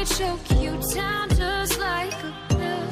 choke you down just like a pill.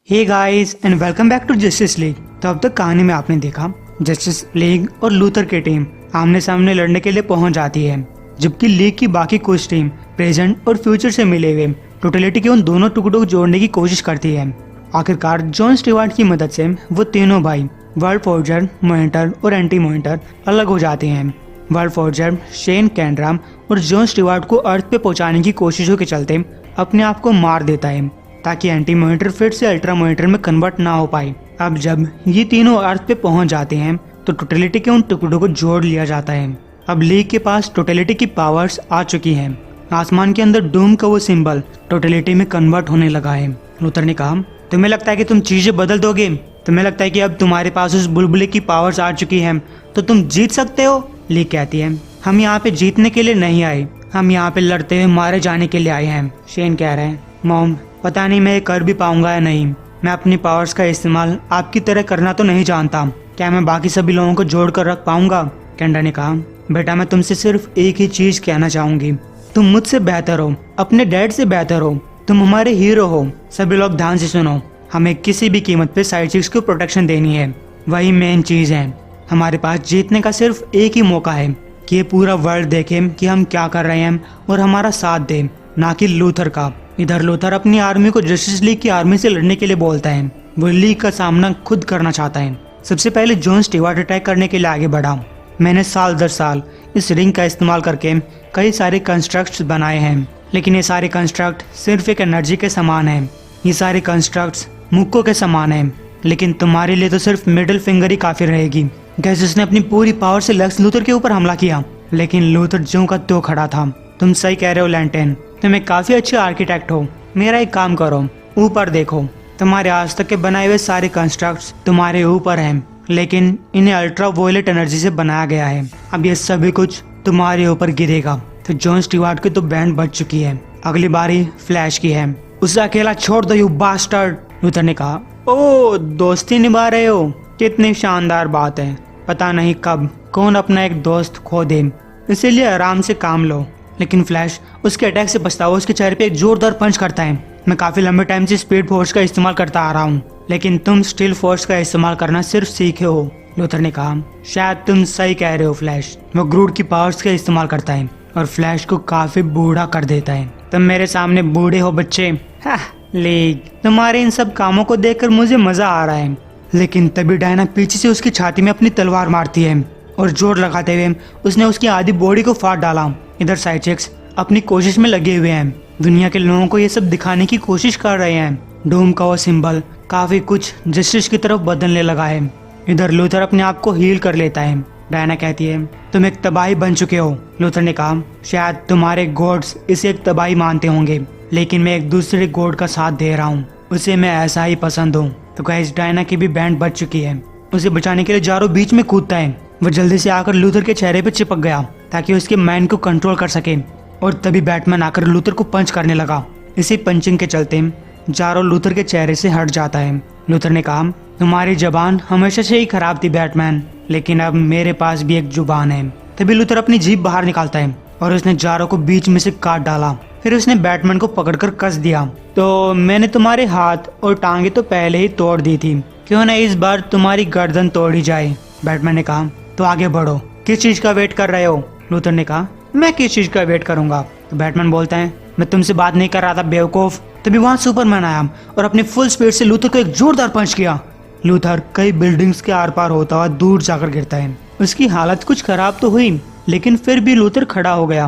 Hey guys and welcome back to Justice League. तो अब तक कहानी में आपने देखा जस्टिस लीग और लूथर की टीम आमने सामने लड़ने के लिए पहुंच जाती है, जबकि लीग की बाकी कुछ टीम प्रेजेंट और फ्यूचर से मिले हुए टोटलिटी के उन दोनों टुकड़ों को जोड़ने की कोशिश करती है। आखिरकार जॉन स्टीवार्ट की मदद से वो तीनों भाई वर्ल्ड फोर्जर, मोइंटर और एंटी मोइंटर अलग हो जाते हैं। वर्ल्ड फोर्जर शेन कैंड्राम और जॉन स्टीवार्ट को अर्थ पे पहुंचाने की कोशिशों के चलते अपने आप को मार देता है ताकि एंटी मोइंटर फिर से अल्ट्रा मोइंटर में कन्वर्ट ना हो पाए। अब जब ये तीनों अर्थ पे पहुंच जाते हैं तो टोटलिटी के उन टुकड़ों को जोड़ लिया जाता है। अब लीग के पास टोटलिटी की पावर्स आ चुकी हैं। आसमान के अंदर डूम का वो सिंबल टोटलिटी में कन्वर्ट होने लगा है। लूथर ने कहा, तुम्हें लगता है कि तुम चीजें बदल दोगे? तुम्हें लगता है कि अब तुम्हारे पास उस बुलबुले की पावर्स आ चुकी हैं तो तुम जीत सकते हो? लीग कहती है, हम यहाँ पे जीतने के लिए नहीं आए, हम यहाँ पे लड़ते हुए मारे जाने के लिए आए हैं। शेन कह रहे हैं, मॉम पता नहीं मैं ये कर भी पाऊंगा या नहीं। मैं अपनी पावर्स का इस्तेमाल आपकी तरह करना तो नहीं जानता। क्या मैं बाकी सभी लोगों को जोड़ कर रख पाऊंगा? कैंडा ने कहा, बेटा मैं तुमसे सिर्फ एक ही चीज कहना चाहूंगी, तुम मुझसे बेहतर हो, अपने डैड से बेहतर हो, तुम हमारे हीरो हो। सभी लोग ध्यान से सुनो, हमें किसी भी कीमत पे साइड चिक्स को प्रोटेक्शन देनी है, वही मेन चीज है। हमारे पास जीतने का सिर्फ एक ही मौका है कि ये पूरा वर्ल्ड देखे कि हम क्या कर रहे हैं और हमारा साथ दे, ना कि लूथर का। इधर लूथर अपनी आर्मी को जस्टिस लीग की आर्मी से लड़ने के लिए बोलता है। वो लीग का सामना खुद करना चाहता है। सबसे पहले जॉन स्टीवार्ट अटैक करने के लिए आगे बढ़ा। मैंने साल दर साल इस रिंग का इस्तेमाल करके कई सारे कंस्ट्रक्ट्स बनाए हैं, लेकिन ये सारे कंस्ट्रक्ट सिर्फ एक एनर्जी के समान हैं। ये सारे कंस्ट्रक्ट्स मुक्कों के समान हैं, लेकिन तुम्हारे लिए तो सिर्फ मिडिल फिंगर ही काफी रहेगी। गैस ने अपनी पूरी पावर से लेक्स लूथर के ऊपर हमला किया, लेकिन लूथर ज्यों का त्यों खड़ा था। तुम सही कह रहे हो लैंटेन, तुम एक काफी अच्छे आर्किटेक्ट हो। मेरा एक काम करो, ऊपर देखो, तुम्हारे आज तक के बनाए हुए सारे कंस्ट्रक्ट्स तुम्हारे ऊपर हैं, लेकिन इन्हें अल्ट्रा वोयलेट एनर्जी से बनाया गया है। अब ये सभी कुछ तुम्हारे ऊपर गिरेगा। तो जॉन स्टीवार्ट की तो बैंड बज चुकी है, अगली बारी फ्लैश की है। उसे अकेला छोड़ दो यू बास्टर्ड, लूथर ने कहा। ओ दोस्ती निभा रहे हो, कितनी शानदार बात है। पता नहीं कब कौन अपना एक दोस्त खो दे, इसीलिए आराम से काम लो। लेकिन फ्लैश उसके अटैक से बचता हुआ उसके चेहरे पे एक जोरदार पंच करता है। मैं काफी लंबे टाइम से स्पीड फोर्स का इस्तेमाल करता आ रहा हूँ, लेकिन तुम स्टिल फोर्स का इस्तेमाल करना सिर्फ सीखे हो, लूथर ने कहा। शायद तुम सही कह रहे हो फ्लैश। वो ग्रूड की पावर्स का इस्तेमाल करता है और फ्लैश को काफी बूढ़ा कर देता है। तुम मेरे सामने बूढ़े हो बच्चे। लीग, तुम्हारे इन सब कामों को देखकर मुझे मजा आ रहा है। लेकिन तभी डायना पीछे से उसकी छाती में अपनी तलवार मारती है और जोर लगाते हुए उसने उसकी आधी बॉडी को फाड़ डाला। इधर साइड चिक्स अपनी कोशिश में लगे हुए हैं, दुनिया के लोगों को ये सब दिखाने की कोशिश कर रहे हैं। डूम का वो सिंबल काफी कुछ जस्टिस की तरफ बदलने लगा है। इधर लूथर अपने आप को हील कर लेता है। डायना कहती है, तुम एक तबाही बन चुके हो। लूथर ने कहा, शायद तुम्हारे गॉड्स इसे एक तबाही मानते होंगे, लेकिन मैं एक दूसरे गॉड का साथ दे रहा हूँ, उसे मैं ऐसा ही पसंद हूँ। तो गाइस डायना की भी बैंड बच चुकी है। उसे बचाने के लिए जारो बीच में कूदता है। वो जल्दी से आकर लूथर के चेहरे पे चिपक गया ताकि उसके माइंड को कंट्रोल कर सके, और तभी बैटमैन आकर लूथर को पंच करने लगा। इसी पंचिंग के चलते जारो लूथर के चेहरे से हट जाता है। लूथर ने कहा, तुम्हारी जबान हमेशा से ही खराब थी बैटमैन, लेकिन अब मेरे पास भी एक जुबान है। तभी लूथर अपनी जीभ बाहर निकालता है और उसने जारो को बीच में से काट डाला। फिर उसने बैटमैन को पकड़कर कस दिया। तो मैंने तुम्हारे हाथ और टांगे तो पहले ही तोड़ दी थी, क्यों ना इस बार तुम्हारी गर्दन तोड़ी जाए। बैटमैन ने कहा, तो आगे बढ़ो, किस चीज का वेट कर रहे हो? लूथर ने कहा, मैं किस चीज का वेट करूंगा? तो बैटमैन बोलता है, मैं तुमसे बात नहीं कर रहा था बेवकूफ। तभी वहां सुपरमैन आया और अपनी फुल स्पीड से लूथर को एक जोरदार पंच किया। लूथर कई बिल्डिंग्स के आर पार होता हुआ दूर जाकर गिरता है। उसकी हालत कुछ खराब तो हुई, लेकिन फिर भी लूथर खड़ा हो गया।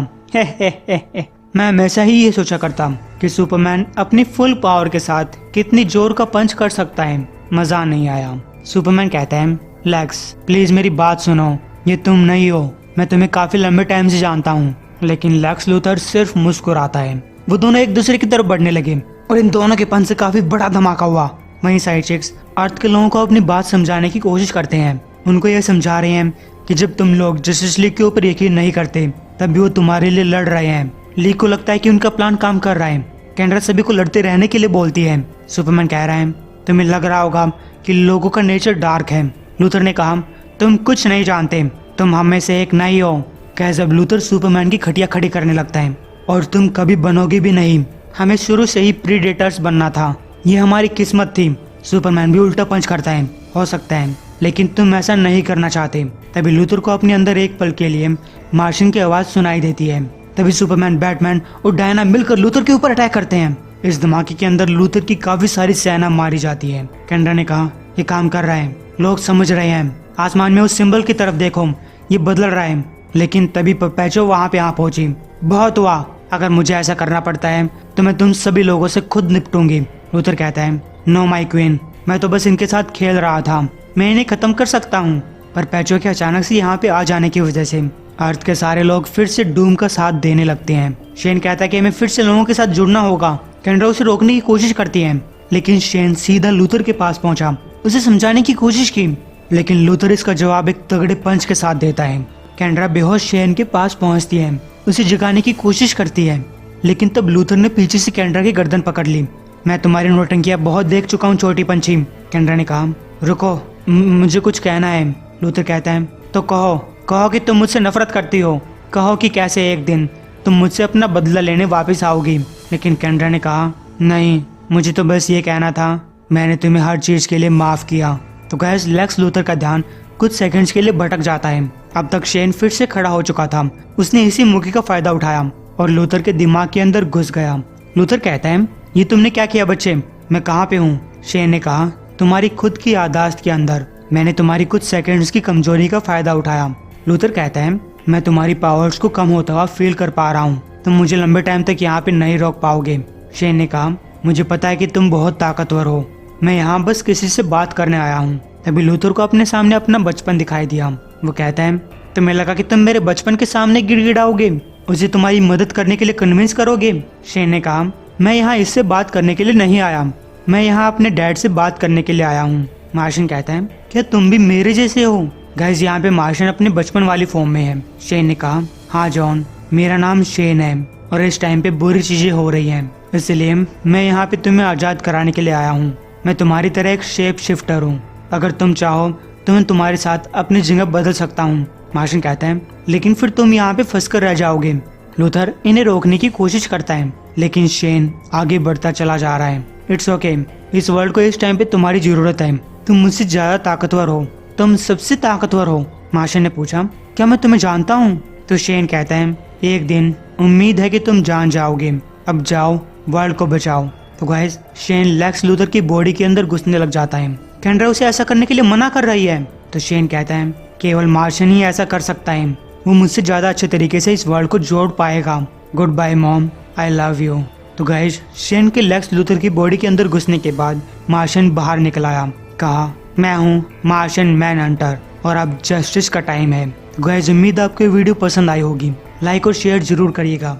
मैं हमेशा ही ये सोचा करता कि सुपरमैन अपनी फुल पावर के साथ कितनी जोर का पंच कर सकता है। मजा नहीं आया। सुपरमैन कहता है, लेक्स प्लीज मेरी बात सुनो, ये तुम नहीं हो, मैं तुम्हें काफी लंबे टाइम से जानता हूँ। लेकिन लेक्स लूथर सिर्फ मुस्कुराता है। वो दोनों एक दूसरे की तरफ बढ़ने लगे और इन दोनों के पंच से काफी बड़ा धमाका हुआ। वहीं साइड चिक्स अर्थ के लोगों को अपनी बात समझाने की कोशिश करते हैं। उनको ये समझा रहे हैं कि जब तुम लोग जस्टिस लीग के ऊपर यकीन नहीं करते, तब भी वो तुम्हारे लिए लड़ रहे हैं। लीग को लगता है कि उनका प्लान काम कर रहा है, कैंड्रा सभी को लड़ते रहने के लिए बोलती है। सुपरमैन कह रहा है तुम्हें लग रहा होगा कि लोगों का नेचर डार्क है। लूथर ने कहा तुम कुछ नहीं जानते, तुम हम में से एक नहीं हो। जब लूथर सुपरमैन की खटिया खड़ी करने लगता है और तुम कभी बनोगे भी नहीं, हमें शुरू से ही प्रीडेटर्स बनना था, ये हमारी किस्मत थी। सुपरमैन भी उल्टा पंच करता है, हो सकता है लेकिन तुम ऐसा नहीं करना चाहते। तभी लूथर को अपने अंदर एक पल के लिए मार्शियन की आवाज सुनाई देती है। तभी सुपरमैन, बैटमैन और डायना मिलकर लूथर के ऊपर अटैक करते हैं। इस धमाके के अंदर लूथर की काफी सारी सेना मारी जाती है। कैंड्रा ने कहा ये काम कर रहा है, लोग समझ रहे हैं। आसमान में उस सिंबल की तरफ देखो, ये बदल रहा है। लेकिन तभी परपेचुअल वहाँ पे पहुंची। बहुत हुआ, अगर मुझे ऐसा करना पड़ता है तो मैं तुम सभी लोगों से खुद निपटूंगी। लूथर कहता है नो माय क्वीन, मैं तो बस इनके साथ खेल रहा था, मैं इन्हें खत्म कर सकता हूँ। परपेचुअल के अचानक से यहाँ पे आ जाने की वजह से अर्थ के सारे लोग फिर से डूम का साथ देने लगते हैं। शेन कहता है कि हमें फिर से लोगों के साथ जुड़ना होगा। कैंड्रा उसे रोकने की कोशिश करती है, लेकिन शेन सीधा लूथर के पास पहुंचा, उसे समझाने की कोशिश की, लेकिन लूथर इसका जवाब एक तगड़े पंच के साथ देता है। कैंड्रा बेहोश शेन के पास पहुंचती है, उसे जगाने की कोशिश करती है, लेकिन तब लूथर ने पीछे से कैंड्रा की गर्दन पकड़ ली। मैं तुम्हारी नौटंकियां बहुत देख चुका हूँ छोटी पंछी। कैंड्रा ने कहा रुको, मुझे कुछ कहना है। लूथर कहता है तो कहो कि तुम मुझसे नफरत करती हो, कहो कि कैसे एक दिन तुम मुझसे अपना बदला लेने वापस आओगी। लेकिन कैंड्रा ने कहा नहीं, मुझे तो बस ये कहना था, मैंने तुम्हें हर चीज के लिए माफ किया। तो गाइस लेक्स लूथर का ध्यान कुछ सेकंड्स के लिए भटक जाता है। अब तक शेन फिर से खड़ा हो चुका था, उसने इसी मौके का फायदा उठाया और लूथर के दिमाग के अंदर घुस गया। लूथर कहता है ये तुमने क्या किया बच्चे, मैं कहाँ पे हूँ? शेन ने कहा तुम्हारी खुद की यादाश्त के अंदर, मैंने तुम्हारी कुछ सेकंड्स की कमजोरी का फायदा उठाया। लूथर कहता है मैं तुम्हारी पावर्स को कम होता हुआ फील कर पा रहा हूँ, तुम मुझे लंबे टाइम तक यहाँ पे नहीं रोक पाओगे। शेन ने कहा मुझे पता है कि तुम बहुत ताकतवर हो, मैं यहाँ बस किसी से बात करने आया हूँ। तभी लूथर को अपने सामने अपना बचपन दिखाई दिया। वो कहता है तुम्हें लगा कि तुम मेरे बचपन के सामने गिड़गिड़ाओगे, उसे तुम्हारी मदद करने के लिए कन्विंस करोगे। शेन ने कहा मैं यहाँ इससे बात करने के लिए नहीं आया, मैं यहाँ अपने डैड से बात करने के लिए आया हूँ। मार्शियन कहता है क्या तुम भी मेरे जैसे हो? गाइस यहाँ पे मार्शियन अपने बचपन वाली फॉर्म में है। शेन ने कहा हाँ जॉन, मेरा नाम शेन है और इस टाइम पे बुरी चीजें हो रही हैं, इसलिए मैं यहाँ पे तुम्हें आजाद कराने के लिए आया हूँ। मैं तुम्हारी तरह एक शेप शिफ्टर हूँ, अगर तुम चाहो तो मैं तुम्हारे साथ अपनी जगह बदल सकता हूँ। मार्शियन कहता है लेकिन फिर तुम यहाँ पे फंस कर रह जाओगे। लूथर इन्हें रोकने की कोशिश करता है, लेकिन शेन आगे बढ़ता चला जा रहा है। इट्स ओके, इस वर्ल्ड को इस टाइम पे तुम्हारी जरूरत है, तुम मुझसे ज्यादा ताकतवर हो, तुम सबसे ताकतवर हो। मार्शियन ने पूछा क्या मैं तुम्हें जानता हूँ? तो शेन कहता है एक दिन उम्मीद है कि तुम जान जाओगे, अब जाओ वर्ल्ड को बचाओ। तो गाइस शेन लेक्स लूथर की बॉडी के अंदर घुसने लग जाता है। कैंड्रा उसे ऐसा करने के लिए मना कर रही है, तो शेन कहता है केवल मार्शियन ही ऐसा कर सकता है, वो मुझसे ज्यादा अच्छे तरीके से इस वर्ल्ड को जोड़ पाएगा। Good bye mom, I love you. तो गाइस शेन के लेक्स लूथर की बॉडी के अंदर घुसने के बाद मार्शियन बाहर निकल आया, कहा मैं हूँ मार्शियन मैन हंटर और अब जस्टिस का टाइम है। तो गाइस उम्मीद आपको वीडियो पसंद आई होगी, लाइक और शेयर जरूर करिएगा।